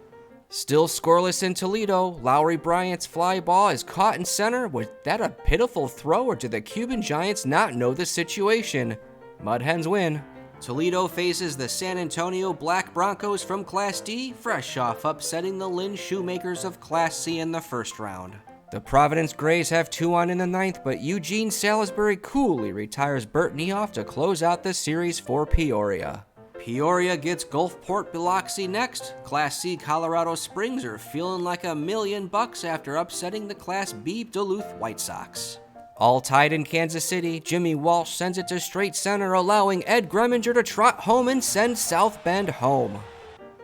Still scoreless in Toledo, Lowry Bryant's fly ball is caught in center. Was that a pitiful throw, or did the Cuban Giants not know the situation? Mud Hens win. Toledo faces the San Antonio Black Broncos from Class D, fresh off upsetting the Lynn Shoemakers of Class C in the first round. The Providence Grays have 2 on in the 9th, but Eugene Salisbury coolly retires Bert Niehoff to close out the series for Peoria. Peoria gets Gulfport Biloxi next. Class C Colorado Springs are feeling like $1 million after upsetting the Class B Duluth White Sox. All tied in Kansas City, Jimmy Walsh sends it to straight center, allowing Ed Greminger to trot home and send South Bend home.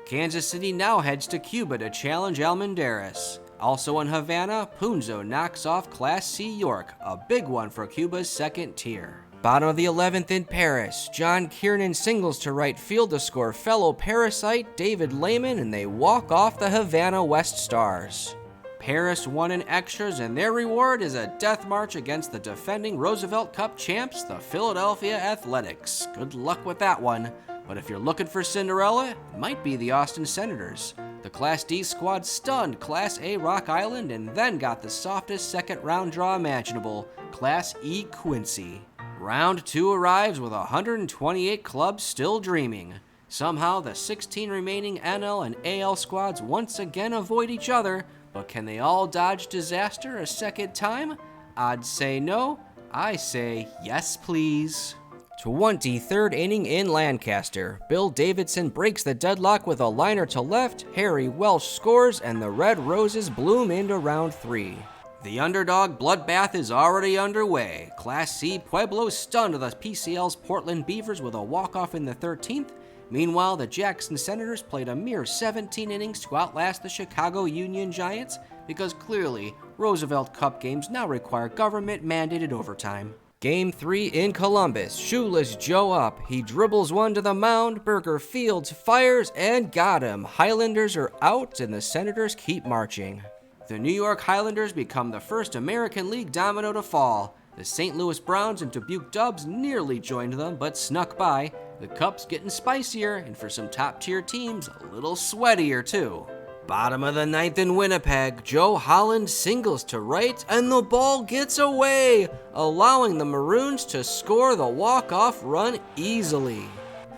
Kansas City now heads to Cuba to challenge Almendares. Also in Havana, Punzo knocks off Class C York, a big one for Cuba's second tier. Bottom of the 11th in Paris, John Kiernan singles to right field to score fellow Parasite David Lehman, and they walk off the Havana West Stars. Paris won in extras, and their reward is a death march against the defending Roosevelt Cup champs, the Philadelphia Athletics. Good luck with that one. But if you're looking for Cinderella, it might be the Austin Senators. The Class D squad stunned Class A Rock Island and then got the softest second round draw imaginable, Class E Quincy. Round 2 arrives with 128 clubs still dreaming. Somehow, the 16 remaining NL and AL squads once again avoid each other, but can they all dodge disaster a second time? I'd say no. I say yes, please. 23rd inning in Lancaster. Bill Davidson breaks the deadlock with a liner to left, Harry Welsh scores, and the Red Roses bloom into round 3. The underdog bloodbath is already underway. Class C Pueblo stunned the PCL's Portland Beavers with a walk-off in the 13th. Meanwhile, the Jackson Senators played a mere 17 innings to outlast the Chicago Union Giants, because clearly, Roosevelt Cup games now require government-mandated overtime. Game 3 in Columbus, Shoeless Joe up. He dribbles one to the mound, Burger Fields fires, and got him. Highlanders are out, and the Senators keep marching. The New York Highlanders become the first American League domino to fall. The St. Louis Browns and Dubuque Dubs nearly joined them, but snuck by. The Cup's getting spicier, and for some top-tier teams, a little sweatier too. Bottom of the 9th in Winnipeg, Joe Holland singles to right, and the ball gets away, allowing the Maroons to score the walk-off run easily.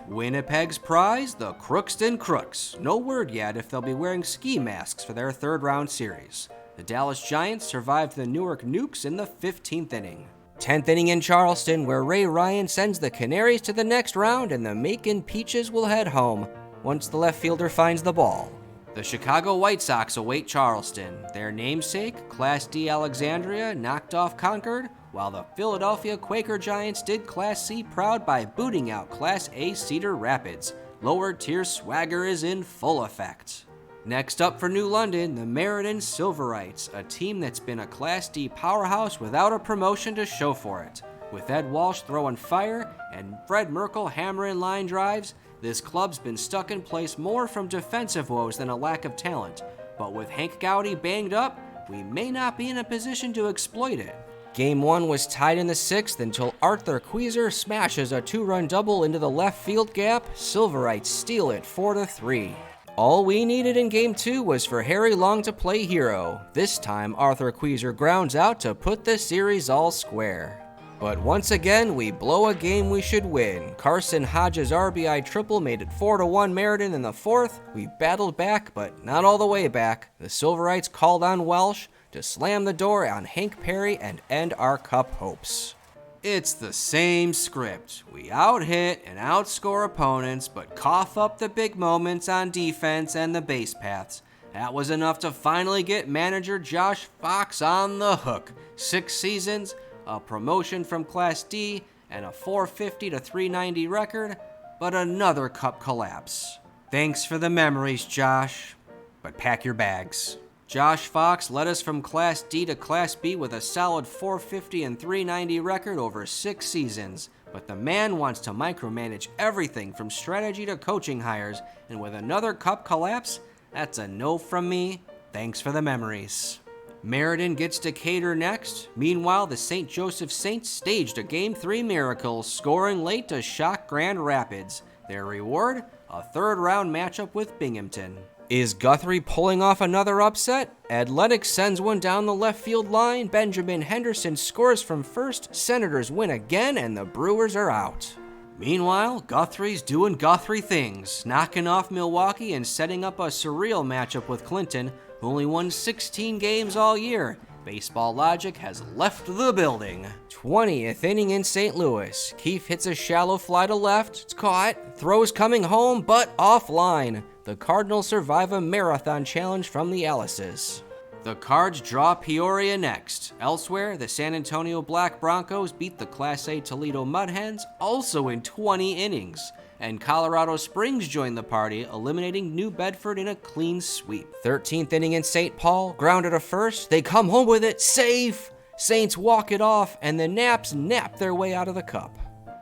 Winnipeg's prize, the Crookston Crooks. No word yet if they'll be wearing ski masks for their third-round series. The Dallas Giants survived the Newark Nukes in the 15th inning. 10th inning in Charleston, where Ray Ryan sends the Canaries to the next round, and the Macon Peaches will head home once the left fielder finds the ball. The Chicago White Sox await Charleston. Their namesake, Class D Alexandria, knocked off Concord, while the Philadelphia Quaker Giants did Class C proud by booting out Class A Cedar Rapids. Lower tier swagger is in full effect. Next up for New London, the Meriden Silverites, a team that's been a Class D powerhouse without a promotion to show for it. With Ed Walsh throwing fire and Fred Merkel hammering line drives, this club's been stuck in place more from defensive woes than a lack of talent. But with Hank Gowdy banged up, we may not be in a position to exploit it. Game 1 was tied in the 6th until Arthur Queeser smashes a 2-run double into the left field gap. Silverites steal it 4-3. All we needed in Game 2 was for Harry Long to play hero. This time, Arthur Queeser grounds out to put the series all square. But once again, we blow a game we should win. Carson Hodges' RBI triple made it 4-1 Meriden in the fourth. We battled back, but not all the way back. The Silverites called on Welsh to slam the door on Hank Perry and end our cup hopes. It's the same script. We out-hit and outscore opponents, but cough up the big moments on defense and the base paths. That was enough to finally get manager Josh Fox on the hook. 6 seasons, a promotion from Class D, and a 450 to 390 record, but another cup collapse. Thanks for the memories, Josh, but pack your bags. Josh Fox led us from Class D to Class B with a solid 450 and 390 record over 6 seasons, but the man wants to micromanage everything from strategy to coaching hires, and with another cup collapse, that's a no from me. Thanks for the memories. Meriden gets Decatur next. Meanwhile, the St. Joseph Saints staged a Game 3 miracle, scoring late to shock Grand Rapids. Their reward? A third-round matchup with Binghamton. Is Guthrie pulling off another upset? Athletics sends one down the left field line. Benjamin Henderson scores from first. Senators win again, and the Brewers are out. Meanwhile, Guthrie's doing Guthrie things, knocking off Milwaukee and setting up a surreal matchup with Clinton, who only won 16 games all year. Baseball logic has left the building. 20th inning in St. Louis. Keefe hits a shallow fly to left. It's caught. Throws coming home, but offline. The Cardinals survive a marathon challenge from the Alices. The Cards draw Peoria next. Elsewhere, the San Antonio Black Broncos beat the Class A Toledo Mudhens, also in 20 innings. And Colorado Springs joined the party, eliminating New Bedford in a clean sweep. 13th inning in St. Paul, grounded to first. They come home with it, safe! Saints walk it off, and the Naps nap their way out of the cup.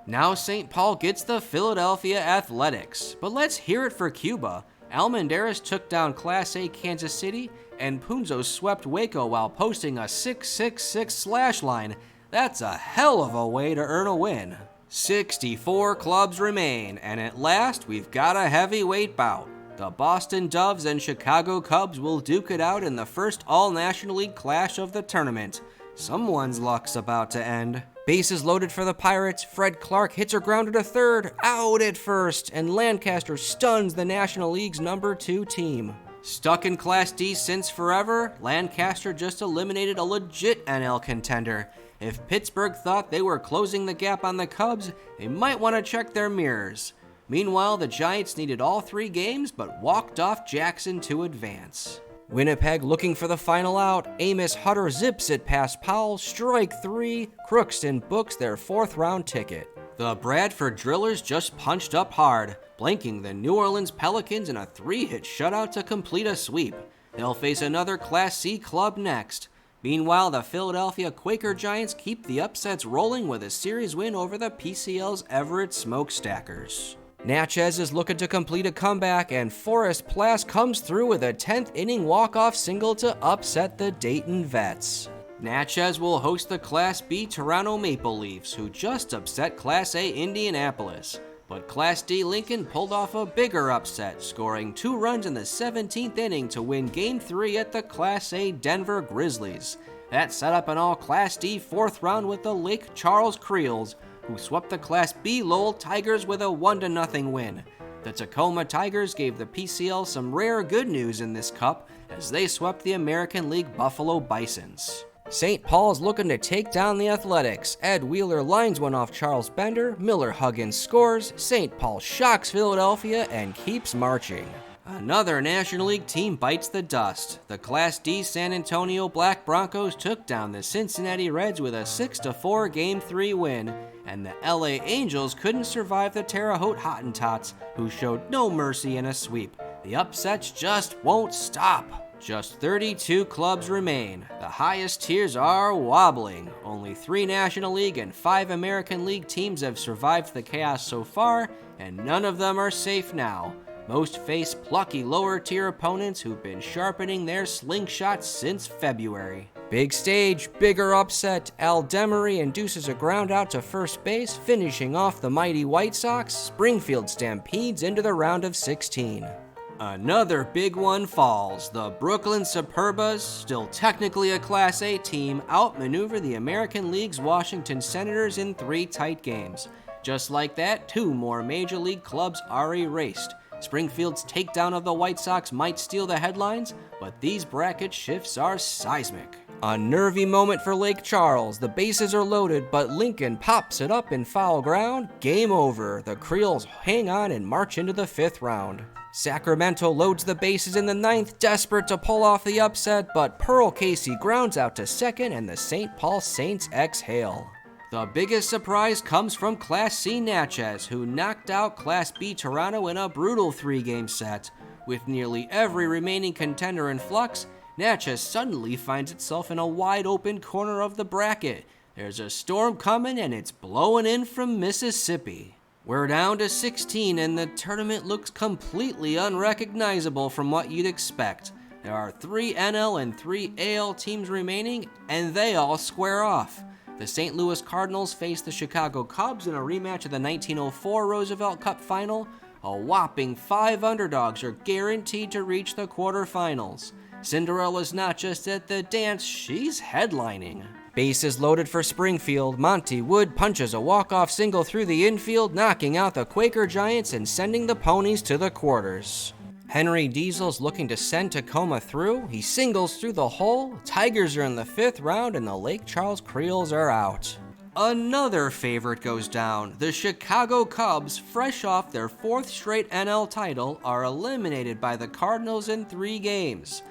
Now St. Paul gets the Philadelphia Athletics. But let's hear it for Cuba. Almendarez took down Class A Kansas City, and Punzo swept Waco while posting a 6-6-6 slash line. That's a hell of a way to earn a win. 64 clubs remain, and at last we've got a heavyweight bout. The Boston Doves and Chicago Cubs will duke it out in the first All-National League clash of the tournament. Someone's luck's about to end. Bases loaded for the Pirates. Fred Clark hits a grounder to third, out at first, and Lancaster stuns the National League's number 2 team. Stuck in Class D since forever, Lancaster just eliminated a legit NL contender. If Pittsburgh thought they were closing the gap on the Cubs, they might want to check their mirrors. Meanwhile, the Giants needed all 3 games, but walked off Jackson to advance. Winnipeg looking for the final out. Amos Hutter zips it past Powell, strike 3. Crookston books their 4th round ticket. The Bradford Drillers just punched up hard, blanking the New Orleans Pelicans in a 3-hit shutout to complete a sweep. They'll face another Class C club next. Meanwhile, the Philadelphia Quaker Giants keep the upsets rolling with a series win over the PCL's Everett Smokestackers. Natchez is looking to complete a comeback, and Forrest Plass comes through with a 10th inning walk-off single to upset the Dayton Vets. Natchez will host the Class B Toronto Maple Leafs, who just upset Class A Indianapolis. But Class D Lincoln pulled off a bigger upset, scoring 2 runs in the 17th inning to win Game 3 at the Class A Denver Grizzlies. That set up an all-Class D 4th round with the Lake Charles Creoles, who swept the Class B Lowell Tigers with a 1-0 win. The Tacoma Tigers gave the PCL some rare good news in this cup as they swept the American League Buffalo Bisons. St. Paul's looking to take down the Athletics. Ed Wheeler lines one off Charles Bender, Miller Huggins scores, St. Paul shocks Philadelphia and keeps marching. Another National League team bites the dust. The Class D San Antonio Black Broncos took down the Cincinnati Reds with a 6-4 Game 3 win, and the LA Angels couldn't survive the Terre Haute Hottentots, who showed no mercy in a sweep. The upsets just won't stop. Just 32 clubs remain. The highest tiers are wobbling. Only 3 National League and 5 American League teams have survived the chaos so far, and none of them are safe now. Most face plucky lower-tier opponents who've been sharpening their slingshots since February. Big stage, bigger upset. Al Demery induces a ground out to first base, finishing off the mighty White Sox. Springfield stampedes into the round of 16. Another big one falls. The Brooklyn Superbas, still technically a Class A team, outmaneuver the American League's Washington Senators in 3 tight games. Just like that, 2 more Major League clubs are erased. Springfield's takedown of the White Sox might steal the headlines, but these bracket shifts are seismic. A nervy moment for Lake Charles. The bases are loaded, but Lincoln pops it up in foul ground. Game over. The Creoles hang on and march into the 5th round. Sacramento loads the bases in the 9th, desperate to pull off the upset, but Pearl Casey grounds out to second and the St. Paul Saints exhale. The biggest surprise comes from Class C Natchez, who knocked out Class B Toronto in a brutal 3-game set. With nearly every remaining contender in flux, Natchez suddenly finds itself in a wide-open corner of the bracket. There's a storm coming and it's blowing in from Mississippi. We're down to 16 and the tournament looks completely unrecognizable from what you'd expect. There are 3 NL and 3 AL teams remaining, and they all square off. The St. Louis Cardinals face the Chicago Cubs in a rematch of the 1904 Roosevelt Cup final. A whopping 5 underdogs are guaranteed to reach the quarterfinals. Cinderella's not just at the dance, she's headlining. Bases loaded for Springfield. Monty Wood punches a walk-off single through the infield, knocking out the Quaker Giants and sending the Ponies to the quarters. Henry Diesel's looking to send Tacoma through. He singles through the hole. Tigers are in the 5th round and the Lake Charles Creoles are out. Another favorite goes down. The Chicago Cubs, fresh off their 4th straight NL title, are eliminated by the Cardinals in 3 games.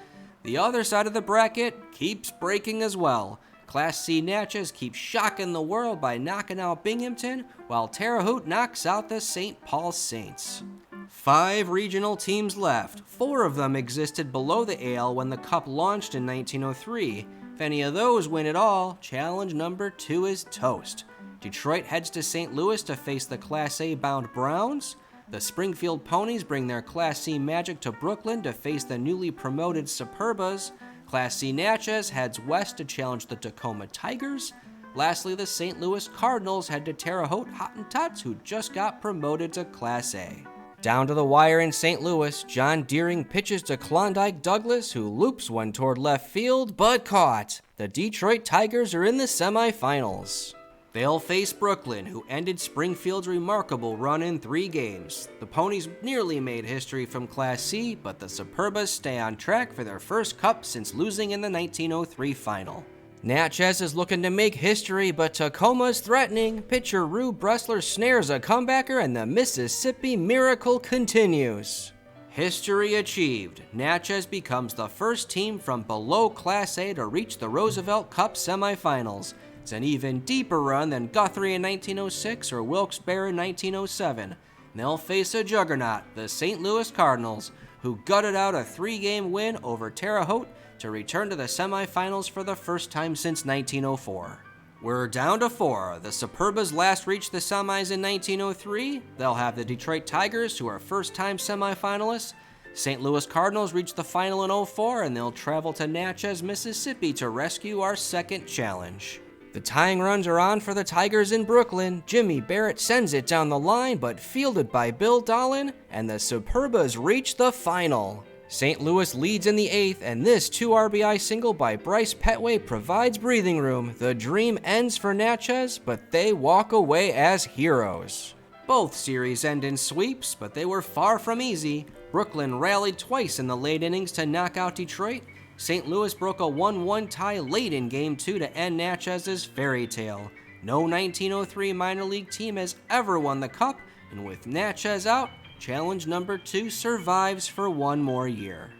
The other side of the bracket keeps breaking as well. Class C Natchez keeps shocking the world by knocking out Binghamton, while Terre Haute knocks out the St. Paul Saints. 5 regional teams left. 4 of them existed below the AL when the Cup launched in 1903. If any of those win it all, challenge number 2 is toast. Detroit heads to St. Louis to face the Class A-bound Browns. The Springfield Ponies bring their Class C magic to Brooklyn to face the newly promoted Superbas. Class C Natchez heads west to challenge the Tacoma Tigers. Lastly, the St. Louis Cardinals head to Terre Haute Hottentots, who just got promoted to Class A. Down to the wire in St. Louis, John Deering pitches to Klondike Douglas, who loops one toward left field, but caught. The Detroit Tigers are in the semifinals. They'll face Brooklyn, who ended Springfield's remarkable run in 3 games. The Ponies nearly made history from Class C, but the Superbas stay on track for their first cup since losing in the 1903 final. Natchez is looking to make history, but Tacoma's threatening. Pitcher Rube Bressler snares a comebacker, and the Mississippi Miracle continues. History achieved. Natchez becomes the first team from below Class A to reach the Roosevelt Cup semifinals. It's an even deeper run than Guthrie in 1906 or Wilkes-Barre in 1907. They'll face a juggernaut, the St. Louis Cardinals, who gutted out a 3-game win over Terre Haute to return to the semifinals for the first time since 1904. We're down to 4. The Superbas last reached the semis in 1903. They'll have the Detroit Tigers, who are first-time semifinalists. St. Louis Cardinals reached the final in 04, and they'll travel to Natchez, Mississippi to rescue our second challenge. The tying runs are on for the Tigers in Brooklyn. Jimmy Barrett sends it down the line, but fielded by Bill Dolan, and the Superbas reach the final. St. Louis leads in the 8th, and this 2 RBI single by Bryce Petway provides breathing room. The dream ends for Natchez, but they walk away as heroes. Both series end in sweeps, but they were far from easy. Brooklyn rallied twice in the late innings to knock out Detroit. St. Louis broke a 1-1 tie late in Game 2 to end Natchez's fairy tale. No 1903 minor league team has ever won the Cup, and with Natchez out, challenge number 2 survives for 1 more year.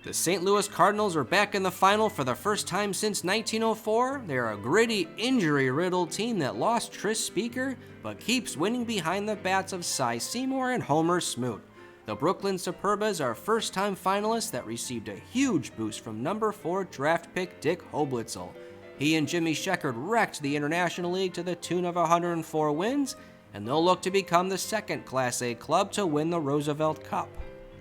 The St. Louis Cardinals are back in the final for the first time since 1904. They're a gritty, injury-riddled team that lost Tris Speaker, but keeps winning behind the bats of Cy Seymour and Homer Smoot. The Brooklyn Superbas are first-time finalists that received a huge boost from number 4 draft pick Dick Hoblitzel. He and Jimmy Sheckard wrecked the International League to the tune of 104 wins, and they'll look to become the second Class A club to win the Roosevelt Cup.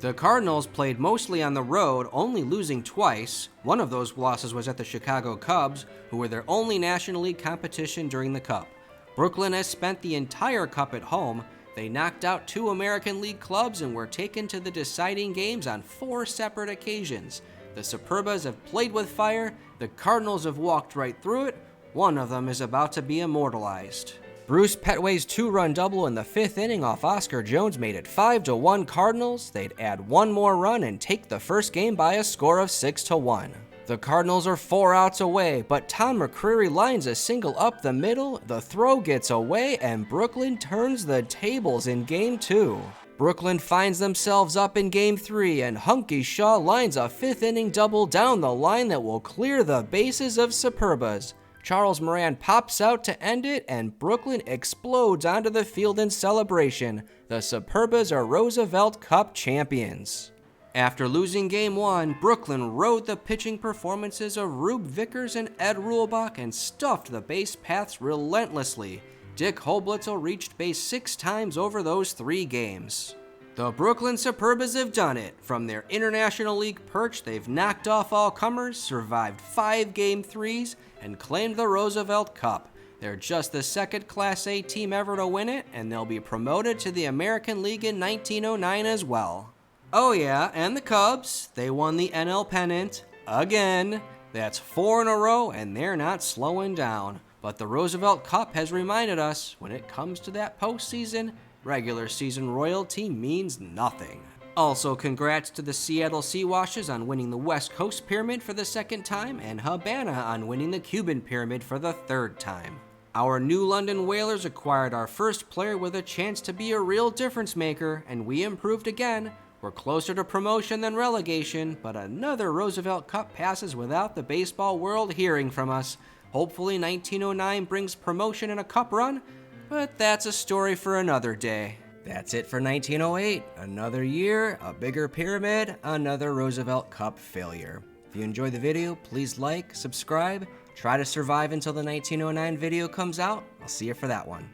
The Cardinals played mostly on the road, only losing twice. One of those losses was at the Chicago Cubs, who were their only National League competition during the Cup. Brooklyn has spent the entire Cup at home. They knocked out 2 American League clubs and were taken to the deciding games on 4 separate occasions. The Superbas have played with fire, the Cardinals have walked right through it, one of them is about to be immortalized. Bruce Petway's 2-run double in the 5th inning off Oscar Jones made it 5-1 Cardinals. They'd add 1 more run and take the first game by a score of 6-1. The Cardinals are 4 outs away, but Tom McCreary lines a single up the middle, the throw gets away, and Brooklyn turns the tables in Game 2. Brooklyn finds themselves up in Game 3, and Hunky Shaw lines a 5th inning double down the line that will clear the bases of Superbas. Charles Moran pops out to end it, and Brooklyn explodes onto the field in celebration. The Superbas are Roosevelt Cup champions. After losing Game 1, Brooklyn rode the pitching performances of Rube Vickers and Ed Ruhlbach and stuffed the base paths relentlessly. Dick Hoblitzel reached base 6 times over those 3 games. The Brooklyn Superbas have done it. From their International League perch, they've knocked off all comers, survived 5 Game 3s, and claimed the Roosevelt Cup. They're just the 2nd Class A team ever to win it, and they'll be promoted to the American League in 1909 as well. Oh yeah, and the Cubs, they won the NL pennant again. That's 4 in a row, and they're not slowing down. But the Roosevelt Cup has reminded us, when it comes to that postseason, regular season royalty means nothing. Also, congrats to the Seattle Seawashes on winning the West Coast Pyramid for the 2nd time, and Habana on winning the Cuban Pyramid for the 3rd time. Our New London Whalers acquired our first player with a chance to be a real difference maker, and we improved again. We're closer to promotion than relegation, but another Roosevelt Cup passes without the baseball world hearing from us. Hopefully 1909 brings promotion and a cup run, but that's a story for another day. That's it for 1908. Another year, a bigger pyramid, another Roosevelt Cup failure. If you enjoyed the video, please like, subscribe, try to survive until the 1909 video comes out. I'll see you for that one.